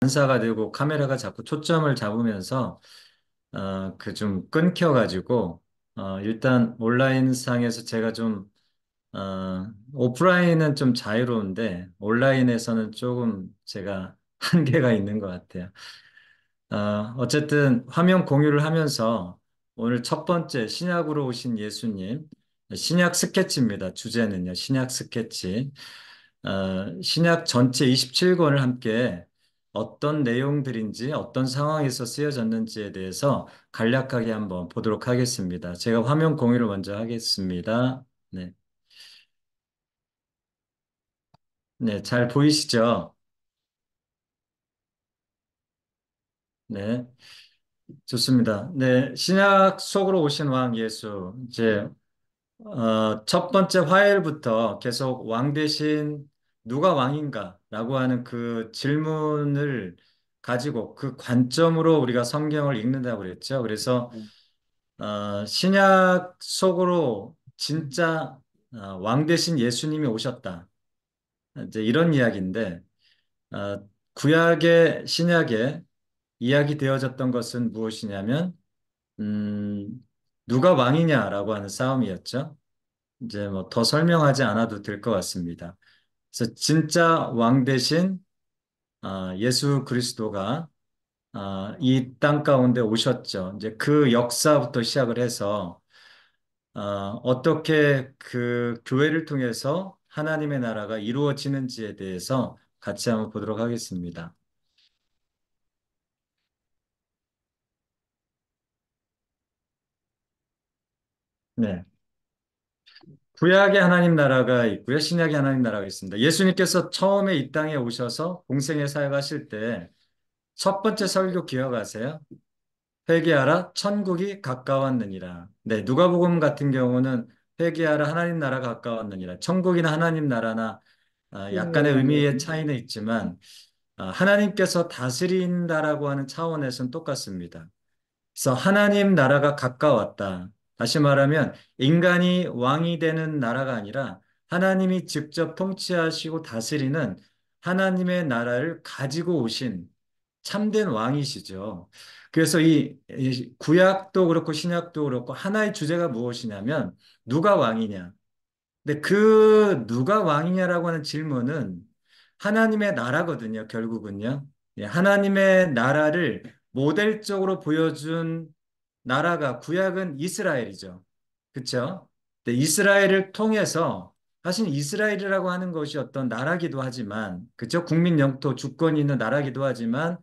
반사가 되고 카메라가 자꾸 초점을 잡으면서 그 좀 끊겨가지고 일단 온라인 상에서 제가 좀 오프라인은 좀 자유로운데 온라인에서는 조금 제가 한계가 있는 것 같아요. 어쨌든 화면 공유를 하면서 오늘 첫 번째 신약으로 오신 예수님, 신약 스케치입니다. 주제는요, 신약 스케치. 신약 전체 27권을 함께 어떤 내용들인지 어떤 상황에서 쓰여졌는지에 대해서 간략하게 한번 보도록 하겠습니다. 제가 화면 공유를 먼저 하겠습니다. 네, 네, 잘 보이시죠? 네, 좋습니다. 네, 신약 속으로 오신 왕 예수. 이제 첫 번째 화요일부터 계속 왕 대신 누가 왕인가라고 하는 그 질문을 가지고 그 관점으로 우리가 성경을 읽는다고 그랬죠. 그래서 신약 속으로 진짜 왕 대신 예수님이 오셨다. 이제 이런 이야기인데 구약의 신약에 이야기 되어졌던 것은 무엇이냐면 음, 누가 왕이냐라고 하는 싸움이었죠. 이제 뭐 더 설명하지 않아도 될 것 같습니다. 그래서 진짜 왕 대신 예수 그리스도가 이 땅 가운데 오셨죠. 이제 그 역사부터 시작을 해서 어떻게 그 교회를 통해서 하나님의 나라가 이루어지는지에 대해서 같이 한번 보도록 하겠습니다. 네. 구약의 하나님 나라가 있고요. 신약의 하나님 나라가 있습니다. 예수님께서 처음에 이 땅에 오셔서 공생의 사역하실 때 첫 번째 설교 기억하세요? 회개하라 천국이 가까웠느니라. 네, 누가복음 같은 경우는 회개하라 하나님 나라가 가까웠느니라. 천국이나 하나님 나라나 약간의 의미의 차이는 있지만 하나님께서 다스린다라고 하는 차원에서는 똑같습니다. 그래서 하나님 나라가 가까웠다. 다시 말하면 인간이 왕이 되는 나라가 아니라 하나님이 직접 통치하시고 다스리는 하나님의 나라를 가지고 오신 참된 왕이시죠. 그래서 이 구약도 그렇고 신약도 그렇고 하나의 주제가 무엇이냐면 누가 왕이냐. 근데 그 누가 왕이냐라고 하는 질문은 하나님의 나라거든요, 결국은요. 예, 하나님의 나라를 모델적으로 보여준 나라가 구약은 이스라엘이죠. 그렇죠? 이스라엘을 통해서 사실 이스라엘이라고 하는 것이 어떤 나라기도 하지만 그렇죠? 국민 영토 주권이 있는 나라기도 하지만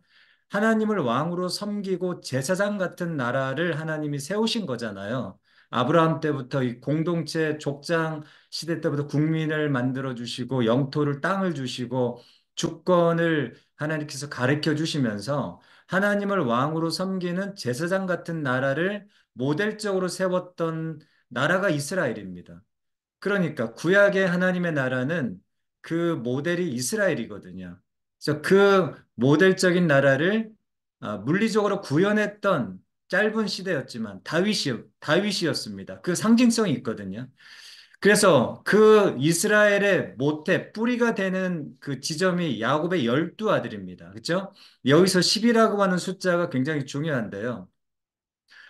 하나님을 왕으로 섬기고 제사장 같은 나라를 하나님이 세우신 거잖아요. 아브라함 때부터 이 공동체 족장 시대 때부터 국민을 만들어 주시고 영토를 땅을 주시고 주권을 하나님께서 가르쳐 주시면서 하나님을 왕으로 섬기는 제사장 같은 나라를 모델적으로 세웠던 나라가 이스라엘입니다. 그러니까 구약의 하나님의 나라는 그 모델이 이스라엘이거든요. 그래서 그 모델적인 나라를 물리적으로 구현했던 짧은 시대였지만 다윗이었습니다. 그 상징성이 있거든요. 그래서 그 이스라엘의 모태 뿌리가 되는 그 지점이 야곱의 12아들입니다. 그렇죠? 여기서 10이라고 하는 숫자가 굉장히 중요한데요.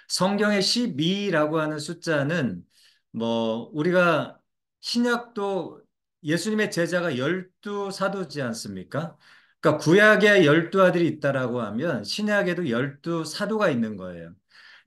성경의 12라고 하는 숫자는 뭐 우리가 신약도 예수님의 제자가 12사도지 않습니까? 그러니까 구약에 12아들이 있다라고 하면 신약에도 12사도가 있는 거예요.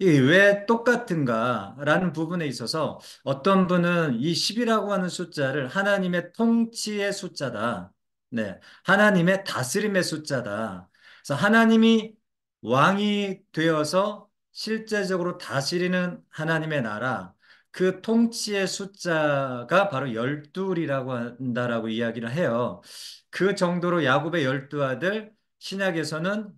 이게 왜 똑같은가라는 부분에 있어서 어떤 분은 이 10이라고 하는 숫자를 하나님의 통치의 숫자다. 네. 하나님의 다스림의 숫자다. 그래서 하나님이 왕이 되어서 실제적으로 다스리는 하나님의 나라, 그 통치의 숫자가 바로 열둘이라고 한다라고 이야기를 해요. 그 정도로 야곱의 12아들, 신약에서는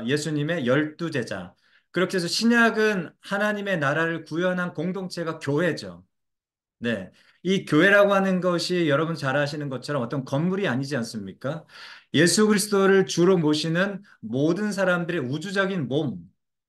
예수님의 12제자. 그렇게 해서 신약은 하나님의 나라를 구현한 공동체가 교회죠. 네. 이 교회라고 하는 것이 여러분 잘 아시는 것처럼 어떤 건물이 아니지 않습니까? 예수 그리스도를 주로 모시는 모든 사람들의 우주적인 몸,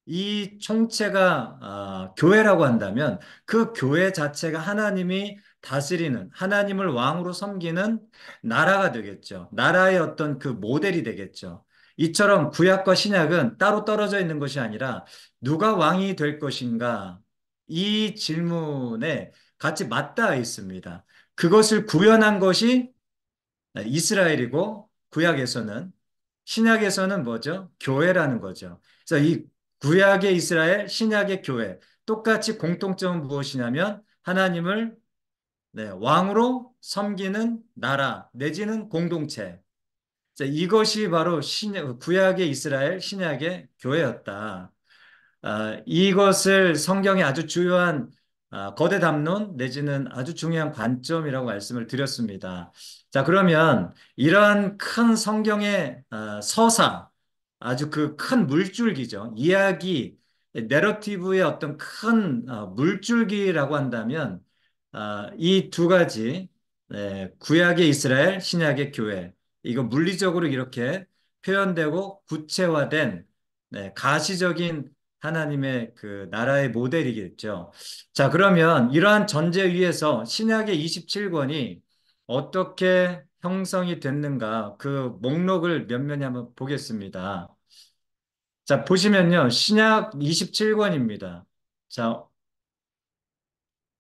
이 총체가 교회라고 한다면 그 교회 자체가 하나님이 다스리는, 하나님을 왕으로 섬기는 나라가 되겠죠. 나라의 어떤 그 모델이 되겠죠. 이처럼 구약과 신약은 따로 떨어져 있는 것이 아니라 누가 왕이 될 것인가? 이 질문에 같이 맞닿아 있습니다. 그것을 구현한 것이 이스라엘이고 구약에서는 신약에서는 뭐죠? 교회라는 거죠. 그래서 이 구약의 이스라엘, 신약의 교회 똑같이 공통점은 무엇이냐면 하나님을 왕으로 섬기는 나라 내지는 공동체. 자, 이것이 바로 구약의 이스라엘, 신약의 교회였다. 이것을 성경의 아주 주요한 거대 담론 내지는 아주 중요한 관점이라고 말씀을 드렸습니다. 자, 그러면 이러한 큰 성경의 서사, 아주 그 큰 물줄기죠. 이야기, 내러티브의 어떤 큰 물줄기라고 한다면 이 두 가지, 구약의 이스라엘, 신약의 교회, 이거 물리적으로 이렇게 표현되고 구체화된 가시적인 하나님의 그 나라의 모델이겠죠. 자, 그러면 이러한 전제 위에서 신약의 27권이 어떻게 형성이 됐는가 그 목록을 몇몇이 한번 보겠습니다. 자, 보시면요. 신약 27권입니다. 자,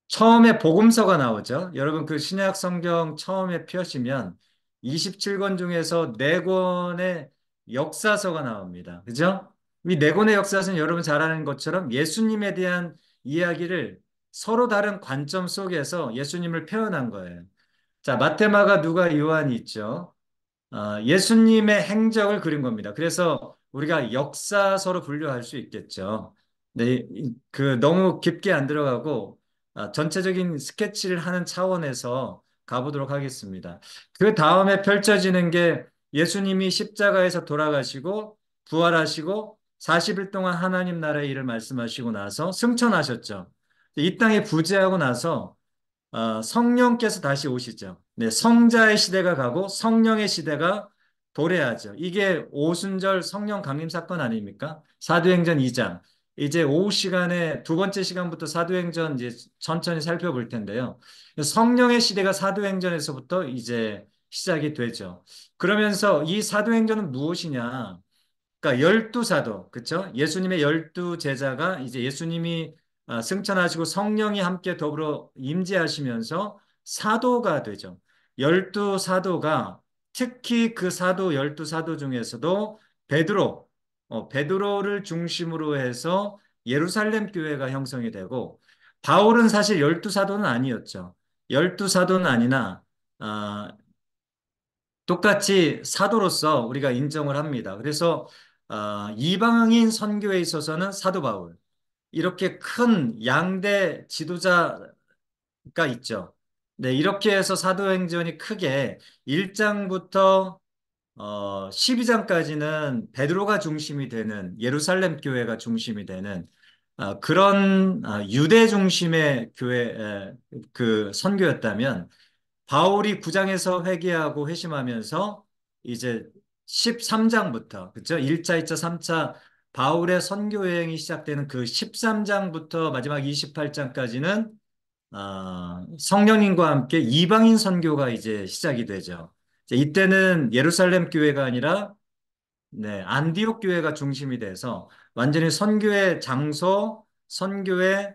처음에 복음서가 나오죠. 여러분 그 신약 성경 처음에 펴시면 27권 중에서 4권의 역사서가 나옵니다. 그죠? 이 4권의 역사서는 여러분 잘 아는 것처럼 예수님에 대한 이야기를 서로 다른 관점 속에서 예수님을 표현한 거예요. 자, 마테마가 누가 요한이 있죠. 예수님의 행적을 그린 겁니다. 그래서 우리가 역사서로 분류할 수 있겠죠. 네, 그 너무 깊게 안 들어가고 전체적인 스케치를 하는 차원에서 가보도록 하겠습니다. 그 다음에 펼쳐지는 게 예수님이 십자가에서 돌아가시고 부활하시고 40일 동안 하나님 나라의 일을 말씀하시고 나서 승천하셨죠. 이 땅에 부재하고 나서 성령께서 다시 오시죠. 네, 성자의 시대가 가고 성령의 시대가 도래하죠. 이게 오순절 성령 강림 사건 아닙니까? 사도행전 2장. 이제 오후 시간에 두 번째 시간부터 사도행전 이제 천천히 살펴볼 텐데요. 성령의 시대가 사도행전에서부터 이제 시작이 되죠. 그러면서 이 사도행전은 무엇이냐? 그러니까 열두 사도, 그렇죠? 예수님의 열두 제자가 이제 예수님이 승천하시고 성령이 함께 더불어 임재하시면서 사도가 되죠. 열두 사도가 특히 그 사도 열두 사도 중에서도 베드로, 베드로를 중심으로 해서 예루살렘 교회가 형성이 되고 바울은 사실 열두 사도는 아니었죠. 열두 사도는 아니나 아, 똑같이 사도로서 우리가 인정을 합니다. 그래서 이방인 선교에 있어서는 사도 바울 이렇게 큰 양대 지도자가 있죠. 네, 이렇게 해서 사도행전이 크게 1장부터 12장까지는 베드로가 중심이 되는 예루살렘 교회가 중심이 되는 그런 유대 중심의 교회 그 선교였다면 바울이 9장에서 회개하고 회심하면서 이제 13장부터 그죠? 1차, 2차, 3차 바울의 선교 여행이 시작되는 그 13장부터 마지막 28장까지는 성령님과 함께 이방인 선교가 이제 시작이 되죠. 이때는 예루살렘 교회가 아니라 네, 안디옥 교회가 중심이 돼서 완전히 선교의 장소, 선교의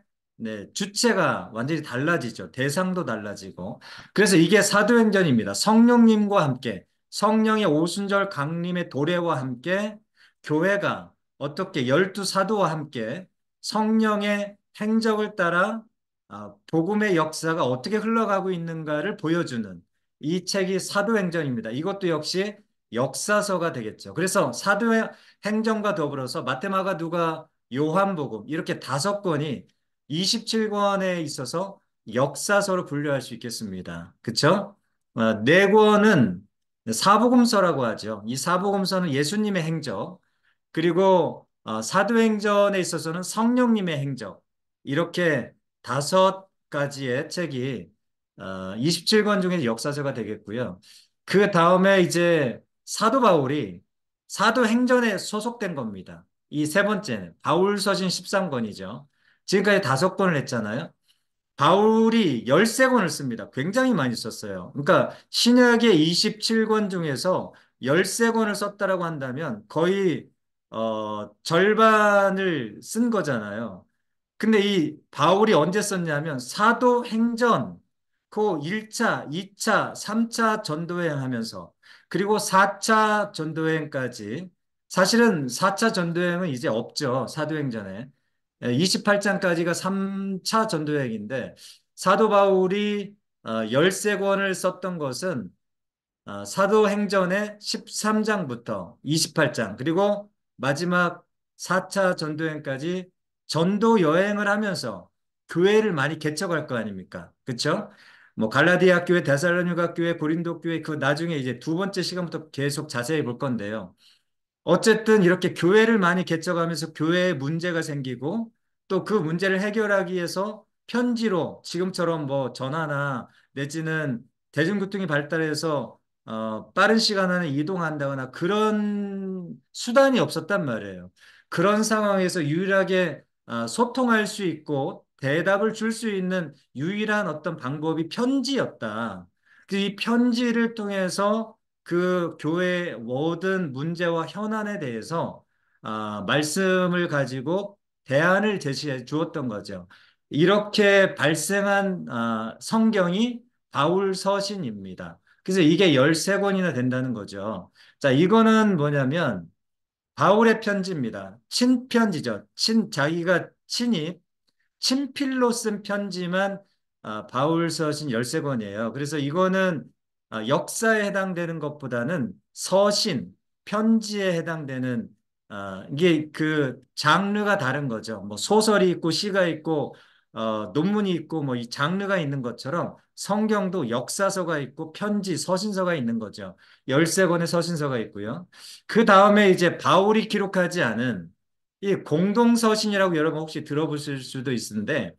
주체가 완전히 달라지죠. 대상도 달라지고. 그래서 이게 사도행전입니다. 성령님과 함께, 성령의 오순절 강림의 도래와 함께 교회가 어떻게 열두 사도와 함께 성령의 행적을 따라 복음의 역사가 어떻게 흘러가고 있는가를 보여주는 이 책이 사도행전입니다. 이것도 역시 역사서가 되겠죠. 그래서 사도행전과 더불어서 마테마가 누가 요한복음 이렇게 5권이 27권에 있어서 역사서로 분류할 수 있겠습니다. 그렇죠? 4권은 사복음서라고 하죠. 이 사복음서는 예수님의 행적 그리고 사도행전에 있어서는 성령님의 행적 이렇게 5가지의 책이 27권 중에 역사서가 되겠고요. 그 다음에 이제 사도 바울이 사도행전에 소속된 겁니다. 이 세 번째는 바울서신 13권이죠. 지금까지 5권을 했잖아요. 바울이 13권을 씁니다. 굉장히 많이 썼어요. 그러니까 신약의 27권 중에서 13권을 썼다라고 한다면 거의 절반을 쓴 거잖아요. 근데 이 바울이 언제 썼냐면 사도행전 그 1차, 2차, 3차 전도여행 하면서 그리고 4차 전도여행까지 사실은 4차 전도여행은 이제 없죠. 사도행전에. 28장까지가 3차 전도여행인데 사도 바울이 13권을 썼던 것은 사도행전의 13장부터 28장, 그리고 마지막 4차 전도행까지 전도 여행을 하면서 교회를 많이 개척할 거 아닙니까? 그렇죠? 뭐 갈라디아 교회, 데살로니가 교회, 고린도 교회 그 나중에 이제 두 번째 시간부터 계속 자세히 볼 건데요. 어쨌든 이렇게 교회를 많이 개척하면서 교회에 문제가 생기고 또 그 문제를 해결하기 위해서 편지로 지금처럼 뭐 전화나 내지는 대중교통이 발달해서 빠른 시간 안에 이동한다거나 그런 수단이 없었단 말이에요. 그런 상황에서 유일하게 소통할 수 있고 대답을 줄 수 있는 유일한 어떤 방법이 편지였다. 이 편지를 통해서 그 교회의 모든 문제와 현안에 대해서 말씀을 가지고 대안을 제시해 주었던 거죠. 이렇게 발생한 성경이 바울 서신입니다. 그래서 이게 13권이나 된다는 거죠. 자, 이거는 뭐냐면 바울의 편지입니다. 친편지죠. 자기가 친필로 쓴 편지만 바울 서신 13권이에요. 그래서 이거는 역사에 해당되는 것보다는 서신, 편지에 해당되는 이게 그 장르가 다른 거죠. 뭐 소설이 있고 시가 있고 논문이 있고 뭐 이 장르가 있는 것처럼 성경도 역사서가 있고 편지, 서신서가 있는 거죠. 13권의 서신서가 있고요. 그 다음에 이제 바울이 기록하지 않은 이 공동서신이라고 여러분 혹시 들어보실 수도 있는데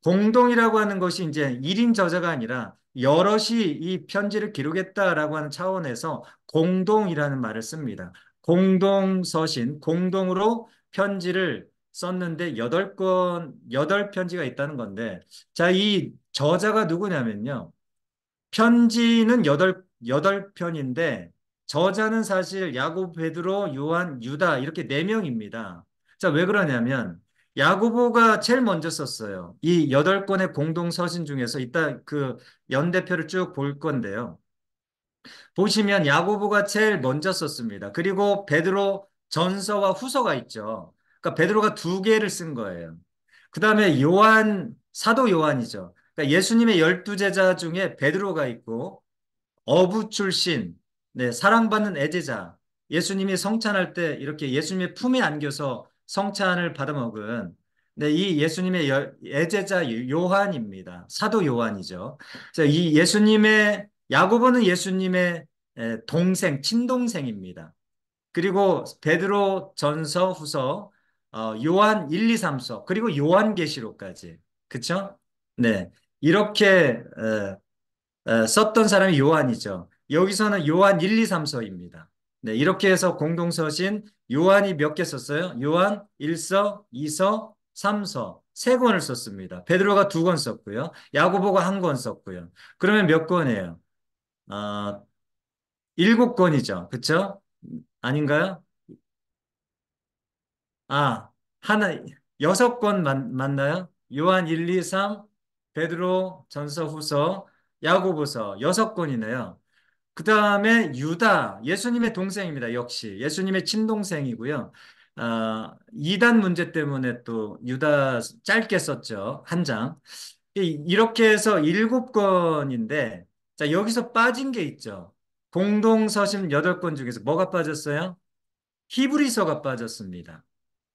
공동이라고 하는 것이 이제 1인 저자가 아니라 여럿이 이 편지를 기록했다라고 하는 차원에서 공동이라는 말을 씁니다. 공동서신, 공동으로 편지를 썼는데 8편지가 있다는 건데 자, 이 저자가 누구냐면요. 편지는 여덟 편인데 저자는 사실 야고보, 베드로, 요한, 유다 이렇게 네 명입니다. 자, 왜 그러냐면 야고보가 제일 먼저 썼어요. 이 8권의 공동 서신 중에서 이따 그 연대표를 쭉 볼 건데요. 보시면 야고보가 제일 먼저 썼습니다. 그리고 베드로 전서와 후서가 있죠. 그러니까 베드로가 두 개를 쓴 거예요. 그다음에 사도 요한이죠. 그러니까 예수님의 12제자 중에 베드로가 있고 어부 출신, 네, 사랑받는 애제자, 예수님이 성찬할 때 이렇게 예수님의 품에 안겨서 성찬을 받아먹은 네, 이 예수님의 애제자 요한입니다. 사도 요한이죠. 그래서 이 야고보는 예수님의 동생, 친동생입니다. 그리고 베드로 전서 후서, 요한 1, 2, 3서, 그리고 요한계시록까지. 그쵸? 네. 이렇게 썼던 사람이 요한이죠. 여기서는 요한 1, 2, 3서입니다. 네, 이렇게 해서 공동서신 요한이 몇 개 썼어요? 요한 1서, 2서, 3서 세 권을 썼습니다. 베드로가 두 권 썼고요. 야고보가 한 권 썼고요. 그러면 몇 권이에요? 어, 7권이죠. 그쵸? 아닌가요? 아, 하나, 6권 맞나요? 요한 1, 2, 3, 베드로 전서 후서, 야고보서 6권이네요. 그 다음에 유다, 예수님의 동생입니다. 역시 예수님의 친동생이고요. 이단 문제 때문에 또 유다 짧게 썼죠. 한 장. 이렇게 해서 7권인데, 자, 여기서 빠진 게 있죠. 공동서신 8권 중에서 뭐가 빠졌어요? 히브리서가 빠졌습니다.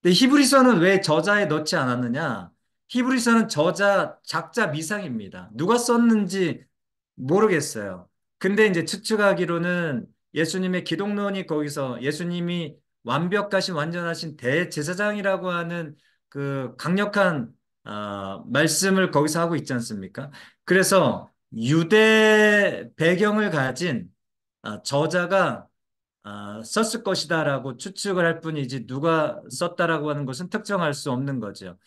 근데 히브리서는 왜 저자에 넣지 않았느냐? 히브리서는 작자 미상입니다. 누가 썼는지 모르겠어요. 근데 이제 추측하기로는 예수님의 기독론이 거기서 예수님이 완벽하신 완전하신 대제사장이라고 하는 그 강력한 말씀을 거기서 하고 있지 않습니까? 그래서 유대 배경을 가진 저자가 썼을 것이다라고 추측을 할 뿐이지 누가 썼다라고 하는 것은 특정할 수 없는 거죠.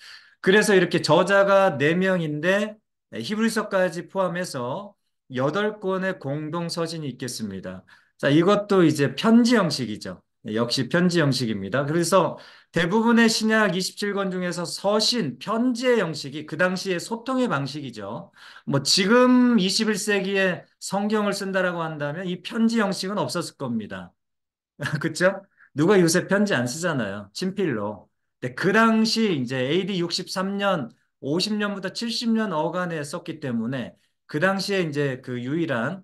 그래서 이렇게 저자가 4명인데 히브리서까지 포함해서 8권의 공동 서신이 있겠습니다. 자, 이것도 이제 편지 형식이죠. 역시 편지 형식입니다. 그래서 대부분의 신약 27권 중에서 서신, 편지의 형식이 그 당시의 소통의 방식이죠. 뭐 지금 21세기에 성경을 쓴다라고 한다면 이 편지 형식은 없었을 겁니다. 그쵸? 누가 요새 편지 안 쓰잖아요. 친필로. 근데 그 당시 이제 AD 63년, 50년부터 70년 어간에 썼기 때문에 그 당시에 이제 그 유일한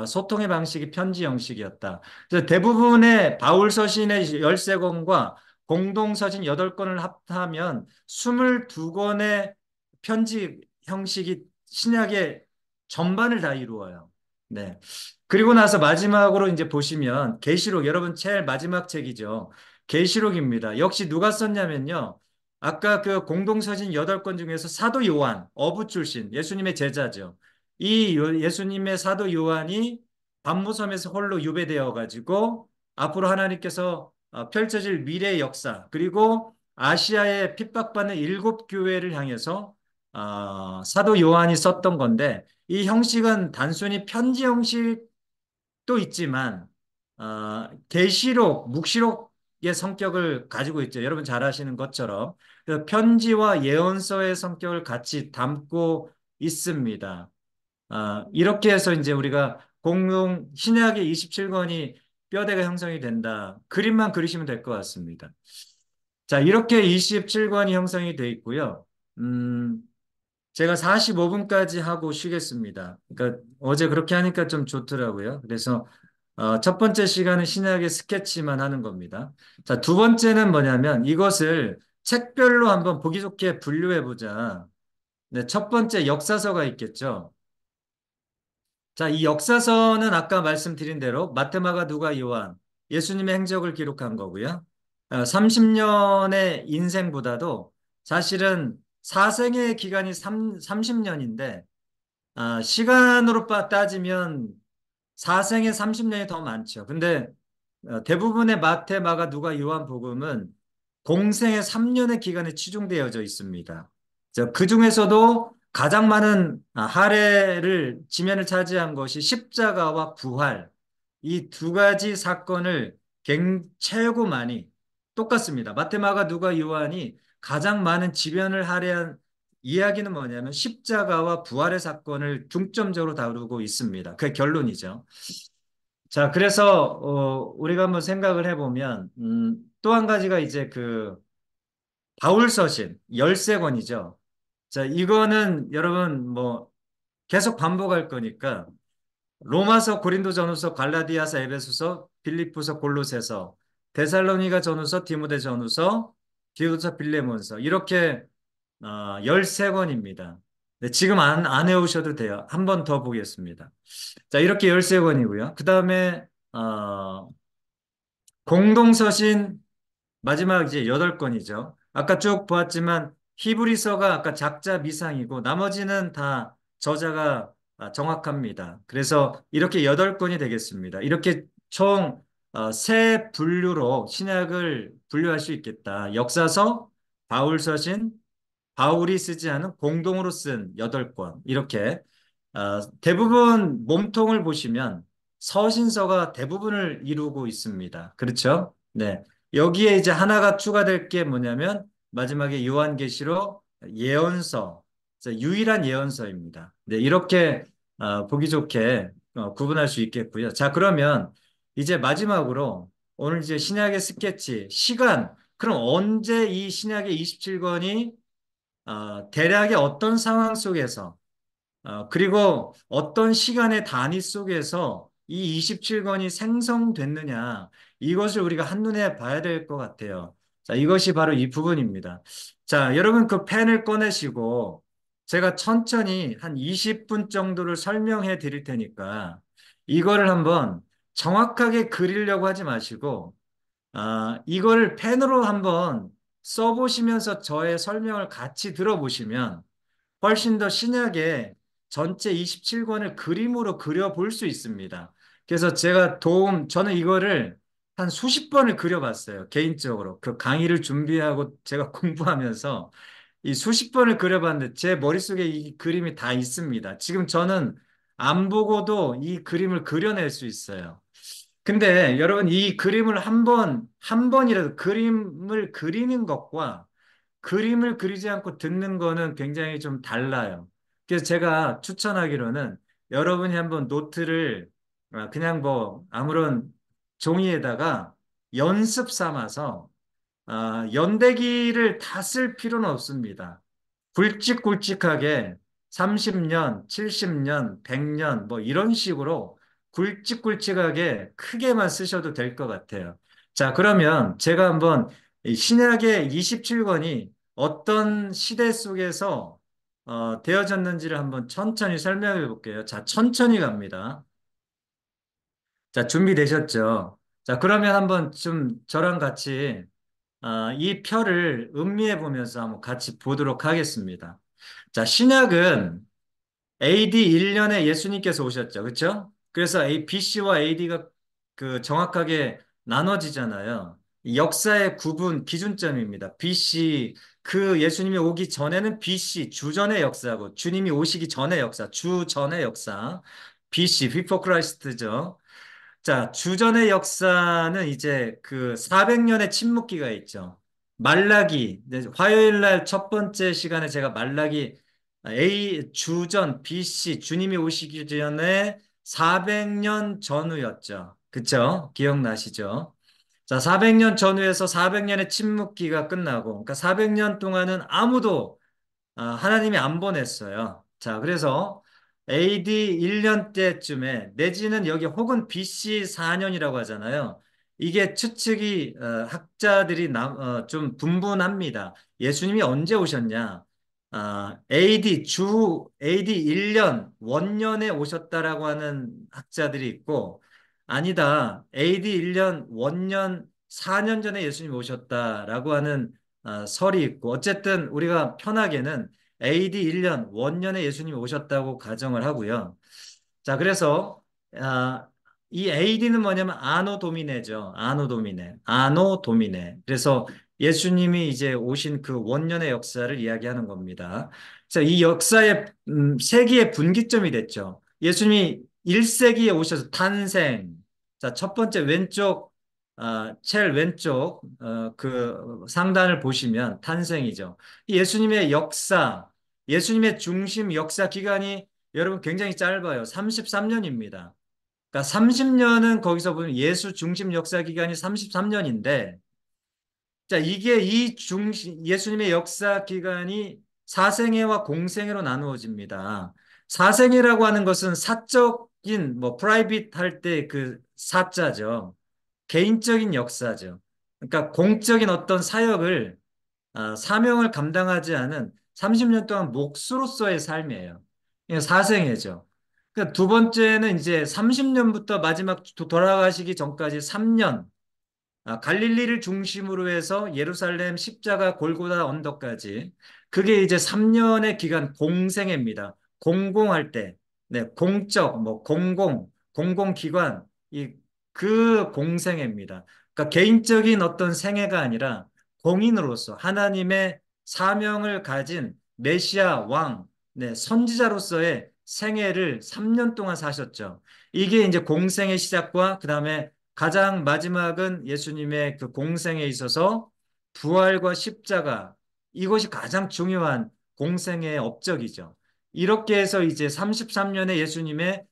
소통의 방식이 편지 형식이었다. 그래서 대부분의 바울 서신의 13권과 공동 서신 8권을 합하면 22권의 편지 형식이 신약의 전반을 다 이루어요. 네. 그리고 나서 마지막으로 이제 보시면 계시록 여러분 제일 마지막 책이죠. 계시록입니다. 역시 누가 썼냐면요. 아까 그 공동서신 8권 중에서 사도 요한, 어부 출신, 예수님의 제자죠. 예수님의 사도 요한이 반모섬에서 홀로 유배되어 가지고 앞으로 하나님께서 펼쳐질 미래의 역사 그리고 아시아에 핍박받는 7교회를 향해서 사도 요한이 썼던 건데 이 형식은 단순히 편지 형식도 있지만 계시록, 묵시록의 성격을 가지고 있죠. 여러분 잘 아시는 것처럼 그 편지와 예언서의 성격을 같이 담고 있습니다. 이렇게 해서 이제 우리가 공동 신약의 27권이 뼈대가 형성이 된다. 그림만 그리시면 될 것 같습니다. 자, 이렇게 27권이 형성이 돼 있고요. 음, 제가 45분까지 하고 쉬겠습니다. 그러니까 어제 그렇게 하니까 좀 좋더라고요. 그래서 첫 번째 시간은 신약의 스케치만 하는 겁니다. 자, 두 번째는 뭐냐면 이것을 책별로 한번 보기 좋게 분류해 보자. 네, 첫 번째 역사서가 있겠죠. 자, 이 역사서는 아까 말씀드린 대로 마테, 마가, 누가, 요한, 예수님의 행적을 기록한 거고요. 30년의 인생보다도 사실은 사생의 기간이 30년인데 시간으로 따지면 사생의 30년이 더 많죠. 근데 대부분의 마태, 마가, 누가, 요한복음은 공생의 3년의 기간에 치중되어져 있습니다. 그 중에서도 가장 많은 할애를 지면을 차지한 것이 십자가와 부활 이 두 가지 사건을 최고 많이 똑같습니다. 마태, 마가, 누가, 요한이 가장 많은 지면을 할애한 이야기는 뭐냐면 십자가와 부활의 사건을 중점적으로 다루고 있습니다. 그게 결론이죠. 자, 그래서 우리가 한번 생각을 해보면 또 한 가지가 이제 그 바울 서신 13권이죠. 자, 이거는 여러분 뭐 계속 반복할 거니까 로마서, 고린도전후서, 갈라디아서, 에베소서, 빌립보서, 골로새서, 데살로니가 전후서, 디모데 전후서, 디도서, 빌레몬서 이렇게 13권입니다. 지금 안 해오셔도 돼요. 한 번 더 보겠습니다. 자, 이렇게 13권이고요. 그 다음에 공동서신 마지막 이제 8권이죠. 아까 쭉 보았지만 히브리서가 아까 작자 미상이고 나머지는 다 저자가 정확합니다. 그래서 이렇게 8권이 되겠습니다. 이렇게 총 세 분류로 신약을 분류할 수 있겠다. 역사서, 바울서신, 바울이 쓰지 않은 공동으로 쓴 8권. 이렇게 대부분 몸통을 보시면 서신서가 대부분을 이루고 있습니다. 그렇죠? 네. 여기에 이제 하나가 추가될 게 뭐냐면 마지막에 요한계시록 예언서, 유일한 예언서입니다. 네, 이렇게 보기 좋게 구분할 수 있겠고요. 자, 그러면 이제 마지막으로 오늘 이제 신약의 스케치, 시간, 그럼 언제 이 신약의 27권이 대략의 어떤 상황 속에서 그리고 어떤 시간의 단위 속에서 이 27권이 생성됐느냐, 이것을 우리가 한눈에 봐야 될 것 같아요. 자, 이것이 바로 이 부분입니다. 자, 여러분 그 펜을 꺼내시고 제가 천천히 한 20분 정도를 설명해 드릴 테니까 이거를 한번 정확하게 그리려고 하지 마시고, 이거를 펜으로 한번 써보시면서 저의 설명을 같이 들어보시면 훨씬 더 신약의 전체 27권을 그림으로 그려볼 수 있습니다. 그래서 저는 이거를 한 수십 번을 그려봤어요. 개인적으로. 그 강의를 준비하고 제가 공부하면서 이 수십 번을 그려봤는데 제 머릿속에 이 그림이 다 있습니다. 지금 저는 안 보고도 이 그림을 그려낼 수 있어요. 근데 여러분 이 그림을 한 번이라도 그림을 그리는 것과 그림을 그리지 않고 듣는 거는 굉장히 좀 달라요. 그래서 제가 추천하기로는 여러분이 한번 노트를 그냥 뭐 아무런 종이에다가 연습 삼아서 연대기를 다 쓸 필요는 없습니다. 굵직굵직하게 30년, 70년, 100년 뭐 이런 식으로 굵직굵직하게 크게만 쓰셔도 될 것 같아요. 자, 그러면 제가 한번 이 신약의 27권이 어떤 시대 속에서 되어졌는지를 한번 천천히 설명해 볼게요. 자, 천천히 갑니다. 자, 준비되셨죠? 자, 그러면 한번 좀 저랑 같이 이 표를 음미해 보면서 한번 같이 보도록 하겠습니다. 자, 신약은 AD 1년에 예수님께서 오셨죠. 그렇죠? 그래서 BC와 AD가 그 정확하게 나눠지잖아요. 이 역사의 구분 기준점입니다. BC 그 예수님이 오기 전에는 BC 주전의 역사고 주님이 오시기 전의 역사, 주전의 역사. BC before Christ죠. 자, 주전의 역사는 이제 그 400년의 침묵기가 있죠. 말라기, 이제 화요일 날 첫 번째 시간에 제가 말라기 주전, BC, 주님이 오시기 전에 400년 전후였죠. 그쵸? 기억나시죠? 자, 400년 전후에서 400년의 침묵기가 끝나고, 그러니까 400년 동안은 아무도 하나님이 안 보냈어요. 자, 그래서 AD 1년 때쯤에 내지는 여기 혹은 BC 4년이라고 하잖아요. 이게 추측이 학자들이 좀 분분합니다. 예수님이 언제 오셨냐? AD 1년 원년에 오셨다라고 하는 학자들이 있고 아니다. AD 1년 원년 4년 전에 예수님이 오셨다라고 하는 설이 있고 어쨌든 우리가 편하게는 AD 1년 원년에 예수님이 오셨다고 가정을 하고요. 자, 그래서 아, 이 AD는 뭐냐면 아노 도미네죠. 아노 도미네. 아노 도미네. 그래서 예수님이 이제 오신 그 원년의 역사를 이야기하는 겁니다. 자, 이 역사의 세기의 분기점이 됐죠. 예수님이 1세기에 오셔서 탄생. 자, 첫 번째 왼쪽 첼 왼쪽 그 상단을 보시면 탄생이죠. 예수님의 역사, 예수님의 중심 역사 기간이 여러분 굉장히 짧아요. 33년입니다. 그러니까 30년은 거기서 보면 예수 중심 역사 기간이 33년인데 자, 이게 이 중심 예수님의 역사 기간이 사생애와 공생애로 나누어집니다. 사생애라고 하는 것은 사적인 뭐 프라이빗 할 때 그 사자죠. 개인적인 역사죠. 그러니까 공적인 어떤 사역을 사명을 감당하지 않은 30년 동안 목수로서의 삶이에요. 이게 사생애죠. 그러니까 두 번째는 이제 30년부터 마지막 돌아가시기 전까지 3년, 갈릴리를 중심으로 해서 예루살렘 십자가 골고다 언덕까지 그게 이제 3년의 기간 공생애입니다. 공공할 때, 네, 공적, 뭐 공공기관, 그 공생애입니다. 그러니까 개인적인 어떤 생애가 아니라 공인으로서 하나님의 사명을 가진 메시아 왕, 네, 선지자로서의 생애를 3년 동안 사셨죠. 이게 이제 공생의 시작과 그다음에 가장 마지막은 예수님의 그 공생에 있어서 부활과 십자가 이것이 가장 중요한 공생의 업적이죠. 이렇게 해서 이제 33년의 예수님의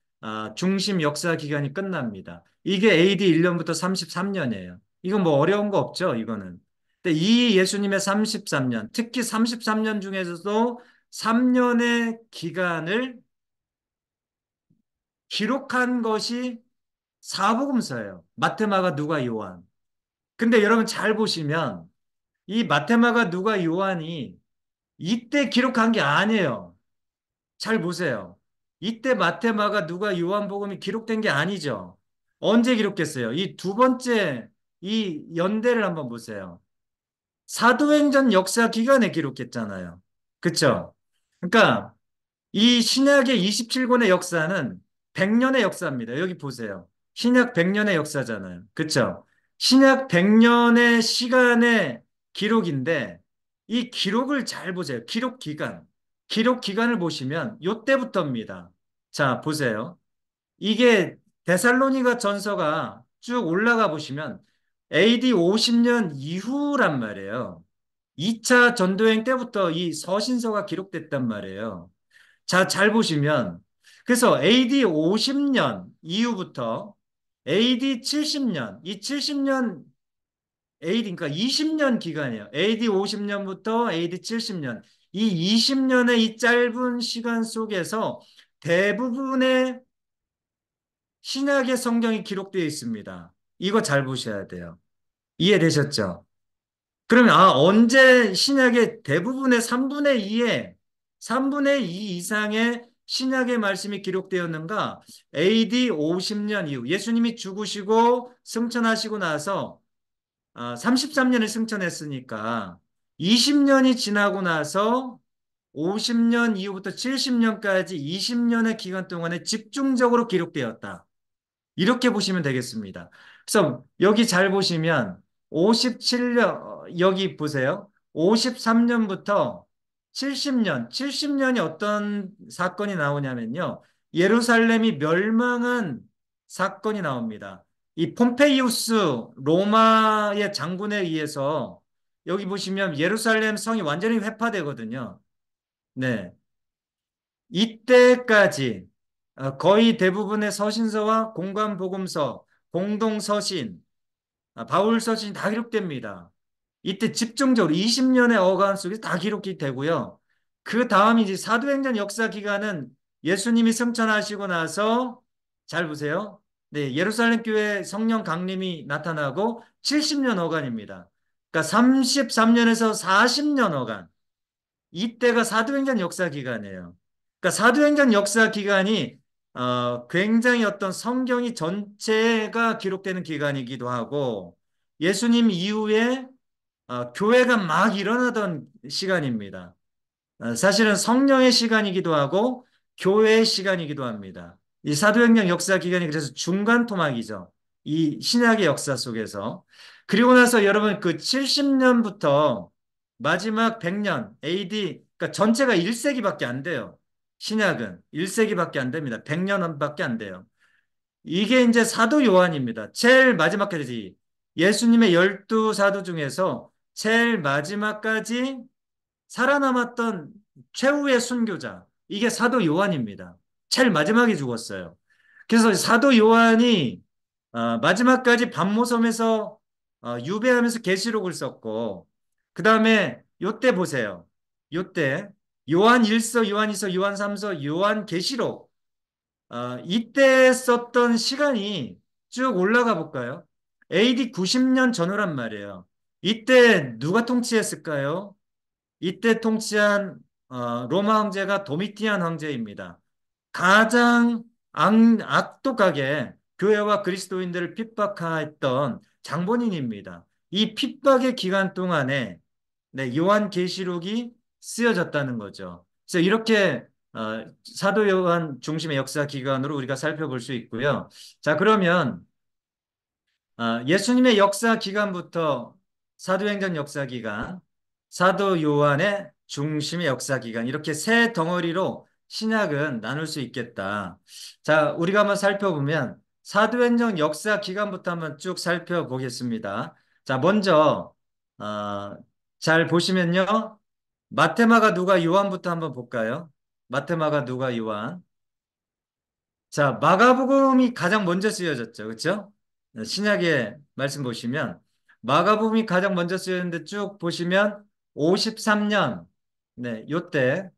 중심 역사 기간이 끝납니다. 이게 AD 1년부터 33년이에요. 이건 뭐 어려운 거 없죠, 이거는. 근데 이 예수님의 33년, 특히 33년 중에서도 3년의 기간을 기록한 것이 사복음서예요. 마태, 마가, 누가, 요한. 근데 여러분 잘 보시면 이 마태, 마가, 누가, 요한이 이때 기록한 게 아니에요. 잘 보세요. 이때 마태, 마가, 누가, 요한복음이 기록된 게 아니죠. 언제 기록했어요? 이 두 번째 이 연대를 한번 보세요. 사도행전 역사 기간에 기록했잖아요. 그쵸? 그러니까 이 신약의 27권의 역사는 100년의 역사입니다. 여기 보세요. 신약 100년의 역사잖아요. 그쵸? 신약 100년의 시간의 기록인데 이 기록을 잘 보세요. 기록 기간. 기록 기간을 보시면 요때부터입니다. 자, 보세요. 이게 데살로니가 전서가 쭉 올라가 보시면 AD 50년 이후란 말이에요. 2차 전도행 때부터 이 서신서가 기록됐단 말이에요. 자, 잘 보시면 그래서 AD 50년 이후부터 AD 70년, 이 70년 AD 그러니까 20년 기간이에요. AD 50년부터 AD 70년. 이 20년의 이 짧은 시간 속에서 대부분의 신약의 성경이 기록되어 있습니다. 이거 잘 보셔야 돼요. 이해되셨죠? 그러면 언제 신약의 대부분의 3분의 2 이상의 신약의 말씀이 기록되었는가? AD 50년 이후 예수님이 죽으시고 승천하시고 나서 33년을 승천했으니까 20년이 지나고 나서 50년 이후부터 70년까지 20년의 기간 동안에 집중적으로 기록되었다. 이렇게 보시면 되겠습니다. 그래서 여기 잘 보시면 57년, 여기 보세요. 53년부터 70년이 어떤 사건이 나오냐면요. 예루살렘이 멸망한 사건이 나옵니다. 이 폼페이우스 로마의 장군에 의해서 여기 보시면 예루살렘 성이 완전히 회파되거든요. 네. 이때까지 거의 대부분의 서신서와 공관복음서, 공동서신, 바울 서신이 다 기록됩니다. 이때 집중적으로 20년의 어간 속에 다 기록이 되고요. 그 다음이 이제 사도행전 역사 기간은 예수님이 승천하시고 나서 잘 보세요. 네, 예루살렘 교회 성령 강림이 나타나고 70년 어간입니다. 그러니까 33년에서 40년 어간. 이때가 사도행전 역사 기간이에요. 그러니까 사도행전 역사 기간이 굉장히 어떤 성경이 전체가 기록되는 기간이기도 하고 예수님 이후에 교회가 막 일어나던 시간입니다. 사실은 성령의 시간이기도 하고 교회의 시간이기도 합니다. 이 사도행전 역사 기간이 그래서 중간 토막이죠. 이 신약의 역사 속에서. 그리고 나서 여러분 그 70년부터 마지막 100년 AD 그러니까 전체가 1세기밖에 안 돼요. 신약은 1세기밖에 안 됩니다. 100년밖에 안 돼요. 이게 이제 사도 요한입니다. 제일 마지막까지 예수님의 12 사도 중에서 제일 마지막까지 살아남았던 최후의 순교자. 이게 사도 요한입니다. 제일 마지막에 죽었어요. 그래서 사도 요한이 마지막까지 반모섬에서 유배하면서 계시록을 썼고 그 다음에 요때 보세요. 요때 요한 1서, 요한 2서, 요한 3서, 요한 계시록 이때 썼던 시간이 쭉 올라가 볼까요? AD 90년 전후란 말이에요. 이때 누가 통치했을까요? 이때 통치한 로마 황제가 도미티안 황제입니다. 가장 악독하게 교회와 그리스도인들을 핍박했던 장본인입니다. 이 핍박의 기간 동안에 네, 요한계시록이 쓰여졌다는 거죠. 그래서 이렇게 사도 요한 중심의 역사 기간으로 우리가 살펴볼 수 있고요. 자, 그러면 예수님의 역사 기간부터 사도행전 역사 기간, 사도 요한의 중심의 역사 기간 이렇게 세 덩어리로 신약은 나눌 수 있겠다. 자, 우리가 한번 살펴보면 사도행전 역사 기간부터 한번 쭉 살펴보겠습니다. 자, 먼저 잘 보시면요. 마테마가 누가 요한부터 한번 볼까요? 마테마가 누가 요한. 자, 마가복음이 가장 먼저 쓰여졌죠. 그렇죠? 신약의 말씀 보시면 마가복음이 가장 먼저 쓰였는데 쭉 보시면 53년 네, 요때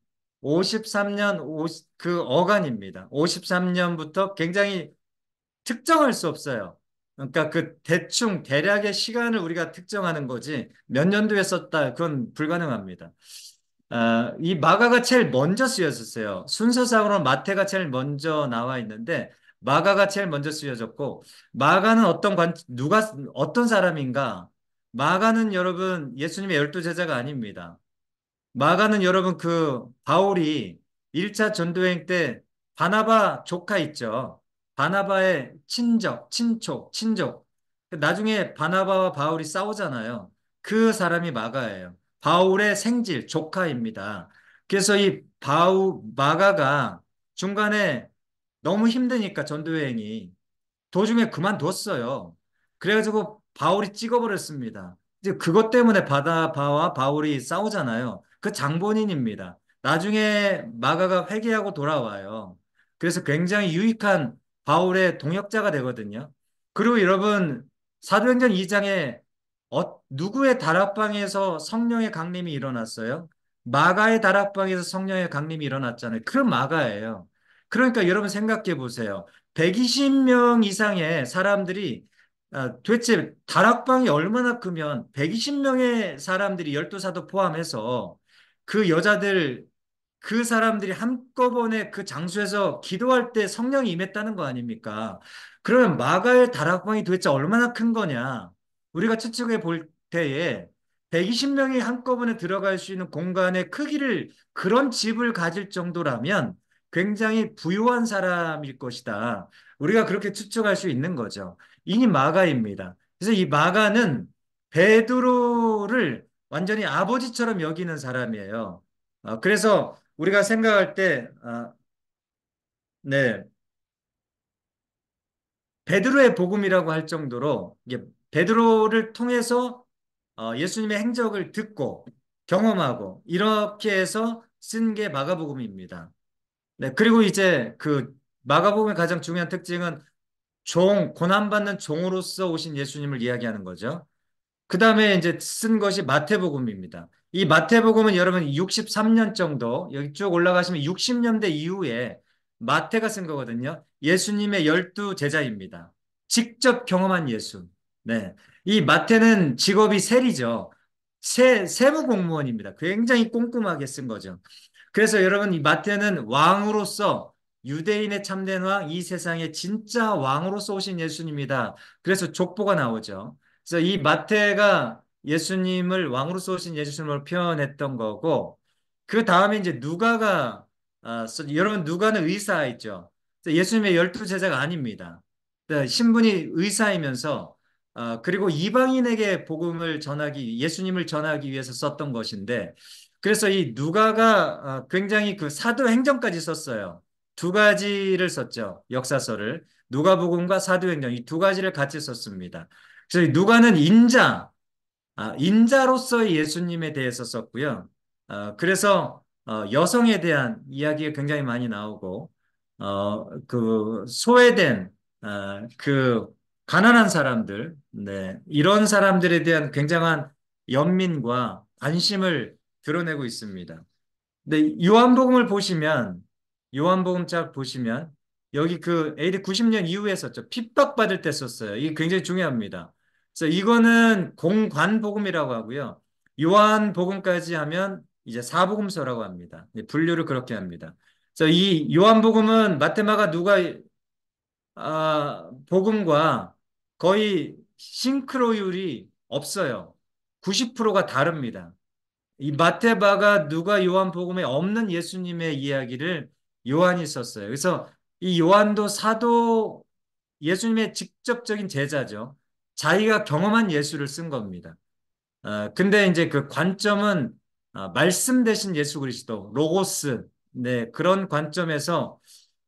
53년 그 어간입니다. 53년부터 굉장히 특정할 수 없어요. 그러니까 그 대충 대략의 시간을 우리가 특정하는 거지 몇 년도에 썼다 그건 불가능합니다. 이 마가가 제일 먼저 쓰여졌어요. 순서상으로는 마태가 제일 먼저 나와 있는데 마가가 제일 먼저 쓰여졌고 마가는 어떤 사람인가? 마가는 여러분 예수님의 12 제자가 아닙니다. 마가는 여러분 그 바울이 1차 전도행 때 바나바 조카 있죠. 바나바의 친족. 나중에 바나바와 바울이 싸우잖아요. 그 사람이 마가예요. 바울의 생질, 조카입니다. 그래서 이 마가가 중간에 너무 힘드니까 전도여행이 도중에 그만뒀어요. 그래가지고 바울이 찍어버렸습니다. 이제 그것 때문에 바나바와 바울이 싸우잖아요. 그 장본인입니다. 나중에 마가가 회개하고 돌아와요. 그래서 굉장히 유익한 바울의 동역자가 되거든요. 그리고 여러분, 사도행전 2장에 누구의 다락방에서 성령의 강림이 일어났어요? 마가의 다락방에서 성령의 강림이 일어났잖아요. 그 마가예요. 그러니까 여러분 생각해 보세요. 120명 이상의 사람들이 도대체 다락방이 얼마나 크면 120명의 사람들이 열두 사도 포함해서 그 여자들 그 사람들이 한꺼번에 그 장소에서 기도할 때 성령이 임했다는 거 아닙니까? 그러면 마가의 다락방이 도대체 얼마나 큰 거냐? 우리가 추측해 볼 때에 120명이 한꺼번에 들어갈 수 있는 공간의 크기를 그런 집을 가질 정도라면 굉장히 부유한 사람일 것이다. 우리가 그렇게 추측할 수 있는 거죠. 이니 마가입니다. 그래서 이 마가는 베드로를 완전히 아버지처럼 여기는 사람이에요. 그래서 우리가 생각할 때, 네, 베드로의 복음이라고 할 정도로 이게 베드로를 통해서 예수님의 행적을 듣고 경험하고 이렇게 해서 쓴 게 마가복음입니다. 네, 그리고 이제 그 마가복음의 가장 중요한 특징은 고난받는 종으로서 오신 예수님을 이야기하는 거죠. 그 다음에 이제 쓴 것이 마태복음입니다. 이 마태복음은 여러분 63년 정도, 여기 쭉 올라가시면 60년대 이후에 마태가 쓴 거거든요. 예수님의 12제자입니다. 직접 경험한 예수. 네. 이 마태는 직업이 세리죠. 세무공무원입니다. 굉장히 꼼꼼하게 쓴 거죠. 그래서 여러분, 이 마태는 왕으로서 유대인의 참된 왕, 이 세상의 진짜 왕으로서 오신 예수님이다. 그래서 족보가 나오죠. 그래서 이 마태가 예수님을 왕으로서 오신 예수님을 표현했던 거고, 그 다음에 이제 누가가, 여러분, 누가는 의사 있죠. 그래서 예수님의 열두 제자가 아닙니다. 신분이 의사이면서, 그리고 이방인에게 복음을 전하기, 예수님을 전하기 위해서 썼던 것인데, 그래서 이 누가가 굉장히 그 사도행전까지 썼어요. 두 가지를 썼죠. 역사서를. 누가복음과 사도행전 이 두 가지를 같이 썼습니다. 그래서 이 누가는 인자로서의 예수님에 대해서 썼고요. 그래서 여성에 대한 이야기가 굉장히 많이 나오고 그 소외된 그 가난한 사람들, 네, 이런 사람들에 대한 굉장한 연민과 관심을 드러내고 있습니다. 근데 요한복음 쫙 보시면 여기 그 AD 90년 이후에 썼죠. 핍박받을 때 썼어요. 이게 굉장히 중요합니다. 그래서 이거는 공관복음이라고 하고요. 요한복음까지 하면 이제 사복음서라고 합니다. 분류를 그렇게 합니다. 그래서 이 요한복음은 마테마가 누가 복음과 거의 싱크로율이 없어요. 90%가 다릅니다. 이 마테바가 누가 요한복음에 없는 예수님의 이야기를 요한이 썼어요. 그래서 이 요한도 사도 예수님의 직접적인 제자죠. 자기가 경험한 예수를 쓴 겁니다. 근데 이제 그 관점은 말씀 대신 예수 그리스도, 로고스, 네, 그런 관점에서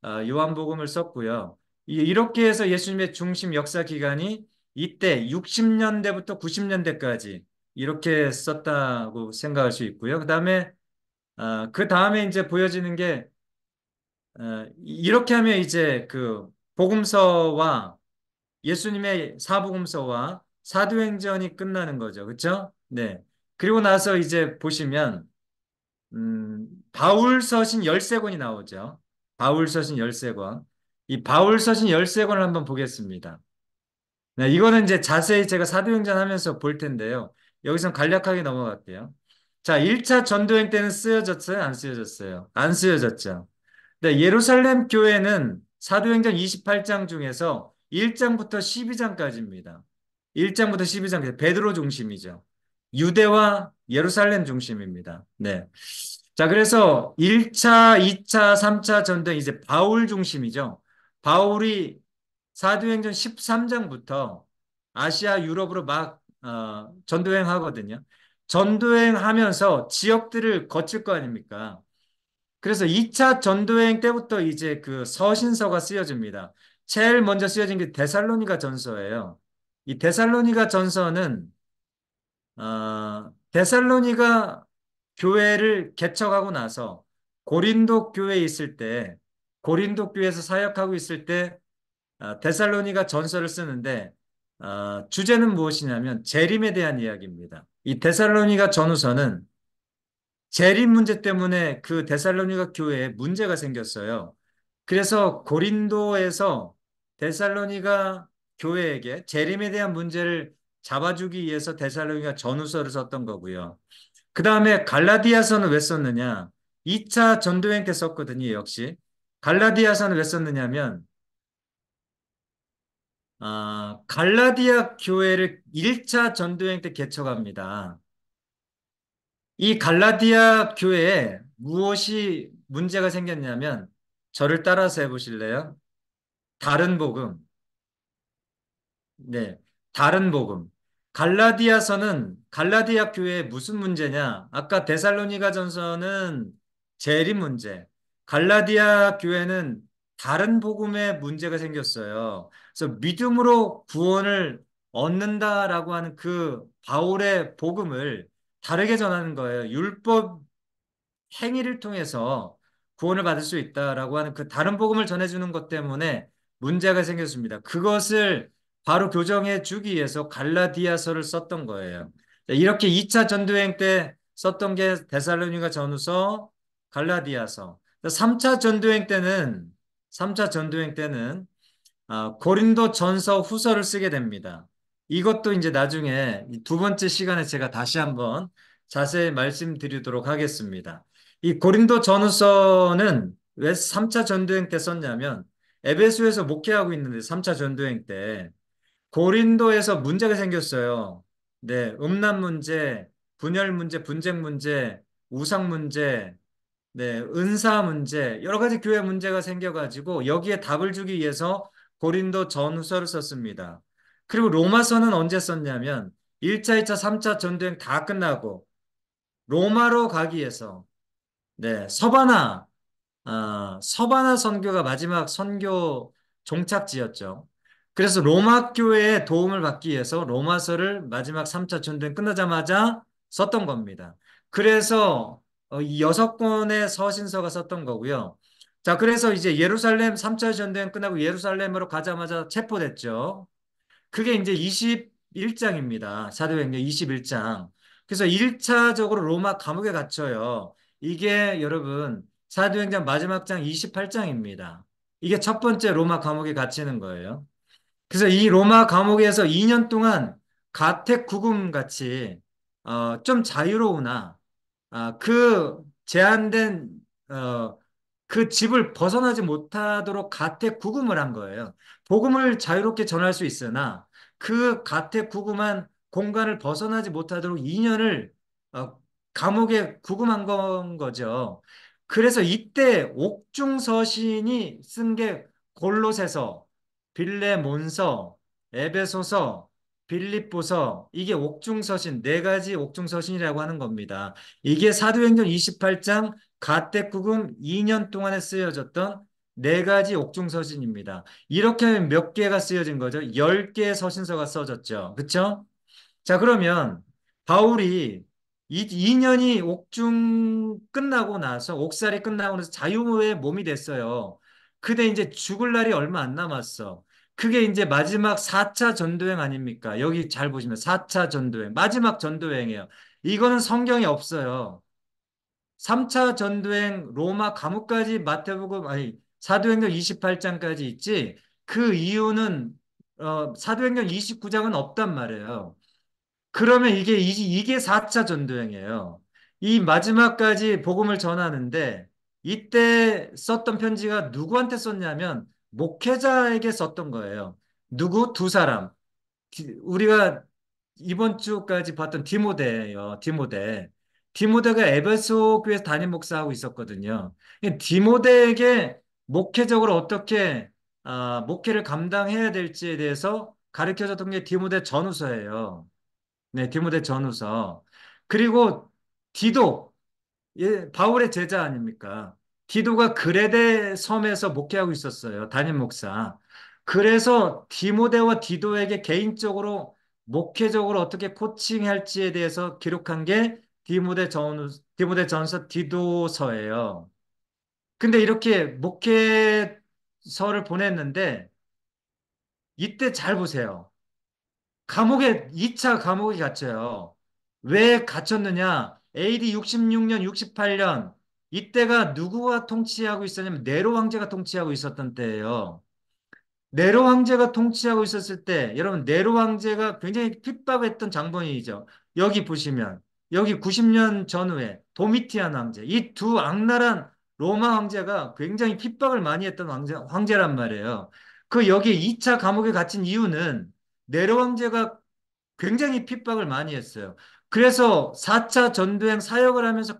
요한복음을 썼고요. 이렇게 해서 예수님의 중심 역사 기간이 이때 60년대부터 90년대까지 이렇게 썼다고 생각할 수 있고요. 그 다음에 이제 보여지는 게 이렇게 하면 이제 그 복음서와 예수님의 사복음서와 사도행전이 끝나는 거죠. 그렇죠? 네. 그리고 나서 이제 보시면 바울서신 13권이 나오죠. 바울서신 13권. 이 바울서신 13권을 한번 보겠습니다. 네, 이거는 이제 자세히 제가 사도행전 하면서 볼 텐데요. 여기서 간략하게 넘어갈게요. 자, 1차 전도행 때는 쓰여졌어요? 안 쓰여졌어요? 안 쓰여졌죠. 네, 예루살렘 교회는 사도행전 28장 중에서 1장부터 12장까지입니다. 1장부터 12장까지 베드로 중심이죠. 유대와 예루살렘 중심입니다. 네. 자, 그래서 1차, 2차, 3차 전쟁 이제 바울 중심이죠. 바울이 사도행전 13장부터 아시아, 유럽으로 막 전도행 하거든요. 전도행 하면서 지역들을 거칠 거 아닙니까? 그래서 2차 전도행 때부터 이제 그 서신서가 쓰여집니다. 제일 먼저 쓰여진 게 데살로니가 전서예요. 이 데살로니가 전서는 데살로니가 교회를 개척하고 나서 고린도 교회에 있을 때, 고린도 교회에서 사역하고 있을 때 데살로니가 전서를 쓰는데 주제는 무엇이냐면 재림에 대한 이야기입니다. 이 데살로니가 전후서는 재림 문제 때문에 그 데살로니가 교회에 문제가 생겼어요. 그래서 고린도에서 데살로니가 교회에게 재림에 대한 문제를 잡아주기 위해서 데살로니가 전후서를 썼던 거고요. 그 다음에 갈라디아서는 왜 썼느냐? 2차 전도행 때 썼거든요, 역시. 갈라디아서는 왜 썼느냐면, 갈라디아 교회를 1차 전도행 때 개척합니다. 이 갈라디아 교회에 무엇이 문제가 생겼냐면, 저를 따라서 해보실래요? 다른 복음. 네, 다른 복음. 갈라디아서는 갈라디아 교회에 무슨 문제냐? 아까 데살로니가 전서는 재림 문제. 갈라디아 교회는 다른 복음에 문제가 생겼어요. 그래서 믿음으로 구원을 얻는다라고 하는 그 바울의 복음을 다르게 전하는 거예요. 율법 행위를 통해서 구원을 받을 수 있다라고 하는 그 다른 복음을 전해주는 것 때문에 문제가 생겼습니다. 그것을 바로 교정해 주기 위해서 갈라디아서를 썼던 거예요. 이렇게 2차 전도행 때 썼던 게 데살로니가 전후서, 갈라디아서. 3차 전도행 때는 3차 전도행 때는 고린도 전서 후서를 쓰게 됩니다. 이것도 이제 나중에 이두 번째 시간에 제가 다시 한번 자세히 말씀드리도록 하겠습니다. 이 고린도 전후서는 왜 3차 전도행 때 썼냐면 에베소에서 목회하고 있는데 3차 전도행 때 고린도에서 문제가 생겼어요. 네, 음란 문제, 분열 문제, 분쟁 문제, 우상 문제, 네, 은사 문제, 여러 가지 교회 문제가 생겨가지고 여기에 답을 주기 위해서 고린도 전후서를 썼습니다. 그리고 로마서는 언제 썼냐면 1차, 2차, 3차 전도행 다 끝나고 로마로 가기 위해서 네, 서바나 선교가 마지막 선교 종착지였죠. 그래서 로마 교회의 도움을 받기 위해서 로마서를 마지막 3차 전쟁 끝나자마자 썼던 겁니다. 그래서 이 6권의 서신서가 썼던 거고요. 자, 그래서 이제 예루살렘 3차 전쟁 끝나고 예루살렘으로 가자마자 체포됐죠. 그게 이제 21장입니다. 사도행전 21장. 그래서 1차적으로 로마 감옥에 갇혀요. 이게 여러분 사도행전 마지막 장 28장입니다. 이게 첫 번째 로마 감옥에 갇히는 거예요. 그래서 이 로마 감옥에서 2년 동안 가택구금 같이 좀 자유로우나 그 제한된 어, 그 집을 벗어나지 못하도록 가택구금을 한 거예요. 복음을 자유롭게 전할 수 있으나 그 가택구금한 공간을 벗어나지 못하도록 2년을 감옥에 구금한 건 거죠. 그래서 이때 옥중서신이 쓴 게 골로새서, 빌레몬서, 에베소서, 빌립보서 이게 옥중서신 네 가지 옥중서신이라고 하는 겁니다. 이게 사도행전 28장 가택국음 2년 동안에 쓰여졌던 네 가지 옥중서신입니다. 이렇게 하면 몇 개가 쓰여진 거죠? 10개의 서신서가 써졌죠. 그렇죠? 자, 그러면 바울이 2년이 옥중 끝나고 나서 옥살이 끝나고 나서 자유의 몸이 됐어요. 근데 이제 죽을 날이 얼마 안 남았어. 그게 이제 마지막 4차 전도행 아닙니까? 여기 잘 보시면 4차 전도행, 마지막 전도행이에요. 이거는 성경에 없어요. 3차 전도행 로마 감옥까지 마태복음 아니 사도행전 28장까지 있지. 그 이유는 사도행전 29장은 없단 말이에요. 그러면 이게 4차 전도행이에요. 이 마지막까지 복음을 전하는데 이때 썼던 편지가 누구한테 썼냐면 목회자에게 썼던 거예요. 누구? 두 사람. 우리가 이번 주까지 봤던 디모데예요. 디모데. 디모데가 에베소 교회 담임 목사하고 있었거든요. 디모데에게 목회적으로 어떻게 목회를 감당해야 될지에 대해서 가르쳐 줬던 게 디모데 전후서예요. 네, 디모데 전후서. 그리고 디도, 바울의 제자 아닙니까? 디도가 그레데 섬에서 목회하고 있었어요. 담임 목사. 그래서 디모데와 디도에게 개인적으로 목회적으로 어떻게 코칭할지에 대해서 기록한 게 디모데전서 디도서예요. 근데 이렇게 목회서를 보냈는데 이때 잘 보세요. 2차 감옥에 갇혀요. 왜 갇혔느냐? AD 66년, 68년 이때가 누구가 통치하고 있었냐면 네로 황제가 통치하고 있었던 때예요. 네로 황제가 통치하고 있었을 때, 여러분, 네로 황제가 굉장히 핍박했던 장본인이죠. 여기 보시면, 여기 90년 전후에 도미티안 황제, 이 두 악랄한 로마 황제가 굉장히 핍박을 많이 했던 황제란 말이에요. 그 여기 2차 감옥에 갇힌 이유는 네로 황제가 굉장히 핍박을 많이 했어요. 그래서 4차 전도행 사역을 하면서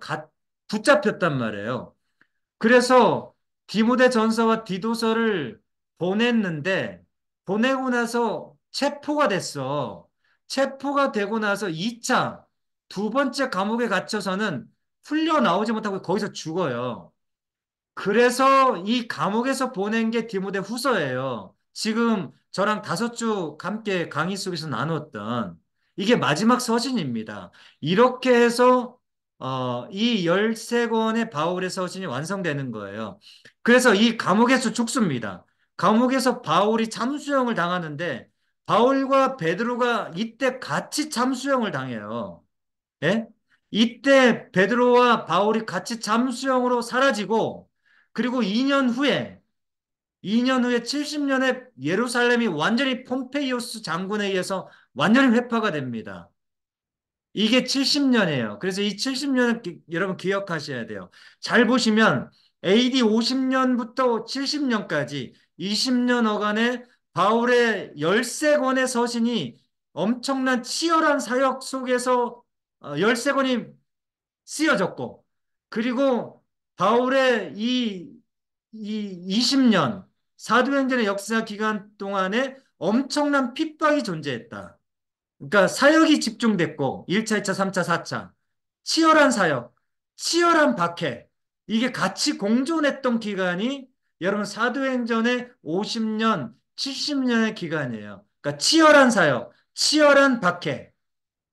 붙잡혔단 말이에요. 그래서 디모데 전서와 디도서를 보냈는데 보내고 나서 체포가 됐어. 체포가 되고 나서 2차 두 번째 감옥에 갇혀서는 풀려 나오지 못하고 거기서 죽어요. 그래서 이 감옥에서 보낸 게 디모데 후서예요. 지금 저랑 5주 함께 강의 속에서 나눴던 이게 마지막 서신입니다. 이렇게 해서 이 13권의 바울의 서신이 완성되는 거예요. 그래서 이 감옥에서 죽습니다. 감옥에서 바울이 참수형을 당하는데 바울과 베드로가 이때 같이 참수형을 당해요. 예? 이때 베드로와 바울이 같이 잠수형으로 사라지고 그리고 2년 후에 70년에 예루살렘이 완전히 폼페이오스 장군에 의해서 완전히 회파가 됩니다. 이게 70년이에요. 그래서 이 70년을 여러분 기억하셔야 돼요. 잘 보시면 AD 50년부터 70년까지 20년 어간의 바울의 13권의 서신이 엄청난 치열한 사역 속에서 13권이 쓰여졌고, 그리고 바울의 이 20년 사도행전의 역사 기간 동안에 엄청난 핍박이 존재했다. 그러니까 사역이 집중됐고 1차, 2차, 3차, 4차 치열한 사역, 치열한 박해 이게 같이 공존했던 기간이 여러분 사도행전의 50년, 70년의 기간이에요. 그러니까 치열한 사역, 치열한 박해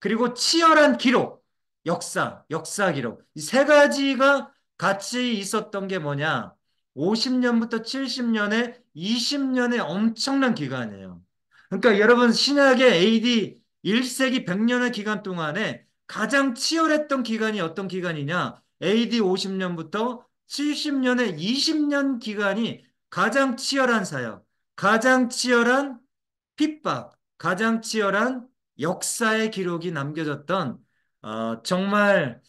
그리고 치열한 기록, 역사 기록. 이 세 가지가 같이 있었던 게 뭐냐? 50년부터 70년에 20년의 엄청난 기간이에요. 그러니까 여러분 신약의 AD 1세기 100년의 기간 동안에 가장 치열했던 기간이 어떤 기간이냐? AD 50년부터 70년의 20년 기간이 가장 치열한 사역, 가장 치열한 핍박, 가장 치열한 역사의 기록이 남겨졌던 정말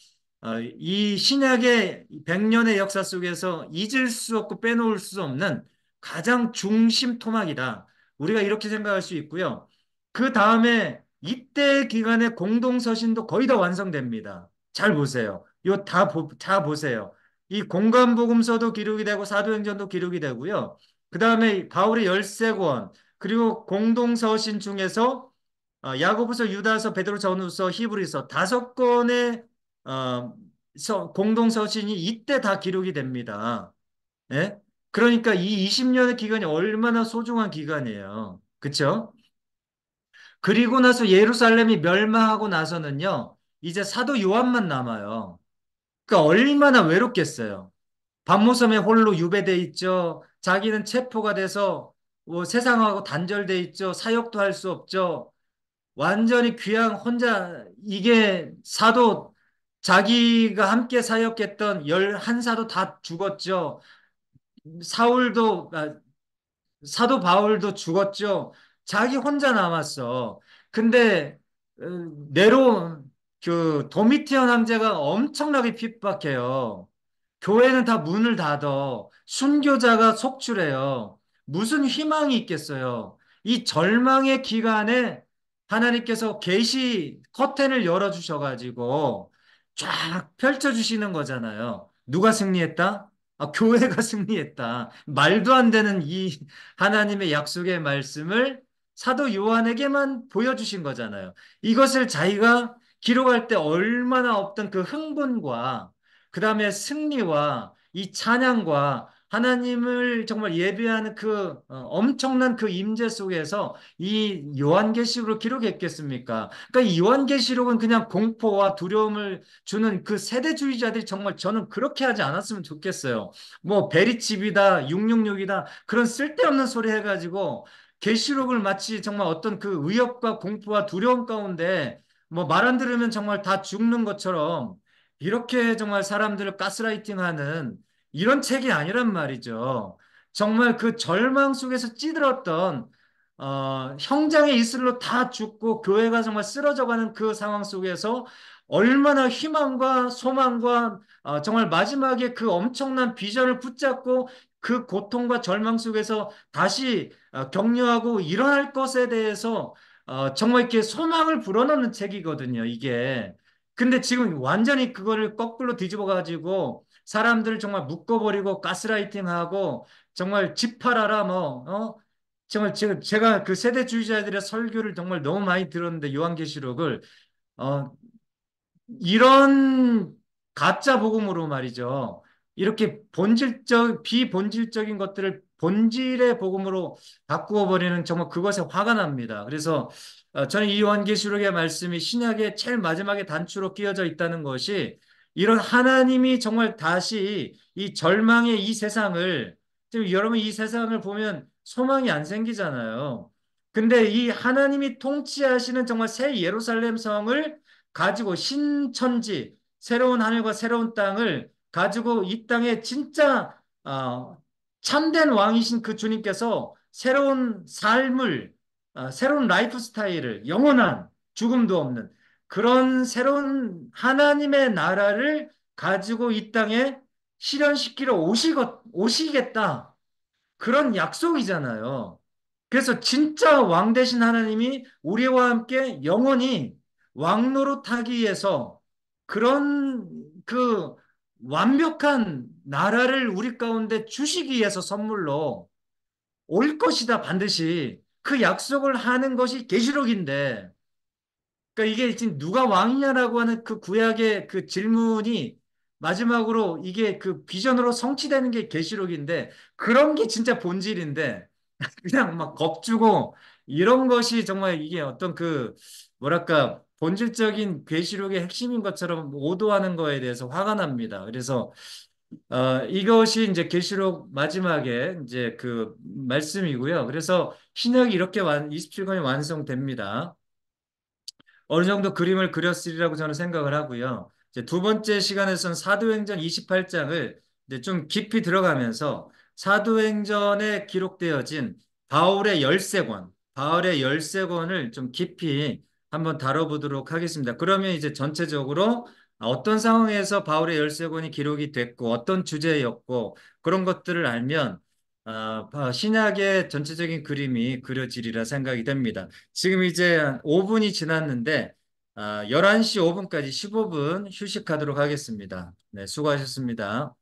이 신약의 100년의 역사 속에서 잊을 수 없고 빼놓을 수 없는 가장 중심 토막이다. 우리가 이렇게 생각할 수 있고요. 그 다음에 이때 기간의 공동서신도 거의 다 완성됩니다. 잘 보세요. 다 보세요. 이 공간복음서도 기록이 되고 사도행전도 기록이 되고요. 그 다음에 바울의 13권, 그리고 공동서신 중에서 야고보서, 유다서, 베드로 전후서, 히브리서 5권의 어, 공동서신이 이때 다 기록이 됩니다. 예? 그러니까 이 20년의 기간이 얼마나 소중한 기간이에요. 그렇죠? 그리고 나서 예루살렘이 멸망하고 나서는요. 이제 사도 요한만 남아요. 그러니까 얼마나 외롭겠어요. 밤모섬에 홀로 유배돼 있죠. 자기는 체포가 돼서 뭐 세상하고 단절돼 있죠. 사역도 할 수 없죠. 완전히 귀양 혼자 이게 사도 자기가 함께 사역했던 11사도 다 죽었죠. 사울도 사도 바울도 죽었죠. 자기 혼자 남았어. 근데 어, 네로 도미티안 황제가 엄청나게 핍박해요. 교회는 다 문을 닫아. 순교자가 속출해요. 무슨 희망이 있겠어요? 이 절망의 기간에 하나님께서 계시 커튼을 열어주셔가지고 쫙 펼쳐주시는 거잖아요. 누가 승리했다? 교회가 승리했다. 말도 안 되는 이 하나님의 약속의 말씀을 사도 요한에게만 보여주신 거잖아요. 이것을 자기가 기록할 때 얼마나 없던 그 흥분과 그 다음에 승리와 이 찬양과 하나님을 정말 예배하는 그 엄청난 그 임재 속에서 이 요한계시록을 기록했겠습니까? 그러니까 이 요한계시록은 그냥 공포와 두려움을 주는 그 세대주의자들이 정말 저는 그렇게 하지 않았으면 좋겠어요. 뭐 베리칩이다, 666이다 그런 쓸데없는 소리 해가지고 계시록을 마치 정말 어떤 그 위협과 공포와 두려움 가운데 뭐 말 안 들으면 정말 다 죽는 것처럼 이렇게 정말 사람들을 가스라이팅하는 이런 책이 아니란 말이죠. 정말 그 절망 속에서 찌들었던 형장의 이슬로 다 죽고 교회가 정말 쓰러져가는 그 상황 속에서 얼마나 희망과 소망과 정말 마지막에 그 엄청난 비전을 붙잡고 그 고통과 절망 속에서 다시 격려하고 일어날 것에 대해서 정말 이렇게 소망을 불어넣는 책이거든요, 이게. 근데 지금 완전히 그거를 거꾸로 뒤집어 가지고 사람들을 정말 묶어버리고 가스라이팅하고 정말 집팔아라 뭐 정말 지금 제가 그 세대주의자들의 설교를 정말 너무 많이 들었는데 요한계시록을 어, 이런 가짜 복음으로 말이죠. 이렇게 비본질적인 것들을 본질의 복음으로 바꾸어 버리는 정말 그것에 화가 납니다. 그래서 저는 이 요한계시록의 말씀이 신약의 제일 마지막에 단추로 끼어져 있다는 것이 이런 하나님이 정말 다시 이 절망의 이 세상을 지금 여러분 이 세상을 보면 소망이 안 생기잖아요. 근데 이 하나님이 통치하시는 정말 새 예루살렘 성을 가지고 신천지, 새로운 하늘과 새로운 땅을 가지고 이 땅에 진짜 참된 왕이신 그 주님께서 새로운 삶을, 새로운 라이프 스타일을, 영원한 죽음도 없는 그런 새로운 하나님의 나라를 가지고 이 땅에 실현시키러 오시겠다. 그런 약속이잖아요. 그래서 진짜 왕 되신 하나님이 우리와 함께 영원히 왕노릇하기 위해서 그런 그 완벽한 나라를 우리 가운데 주시기 위해서 선물로 올 것이다 반드시 그 약속을 하는 것이 계시록인데 그러니까 이게 지금 누가 왕이냐라고 하는 그 구약의 그 질문이 마지막으로 이게 그 비전으로 성취되는 게 계시록인데 그런 게 진짜 본질인데 그냥 막 겁주고 이런 것이 정말 이게 어떤 그 뭐랄까 본질적인 계시록의 핵심인 것처럼 오도하는 거에 대해서 화가 납니다. 그래서 이것이 이제 계시록 마지막에 이제 그 말씀이고요. 그래서 신약이 이렇게 27권이 완성됩니다. 어느 정도 그림을 그렸으리라고 저는 생각을 하고요. 이제 두 번째 시간에서는 사도행전 28장을 이제 좀 깊이 들어가면서 사도행전에 기록되어진 바울의 열세권을 좀 깊이 한번 다뤄보도록 하겠습니다. 그러면 이제 전체적으로 어떤 상황에서 바울의 열세권이 기록이 됐고 어떤 주제였고 그런 것들을 알면 신약의 전체적인 그림이 그려지리라 생각이 됩니다. 지금 이제 5분이 지났는데 11시 5분까지 15분 휴식하도록 하겠습니다. 네, 수고하셨습니다.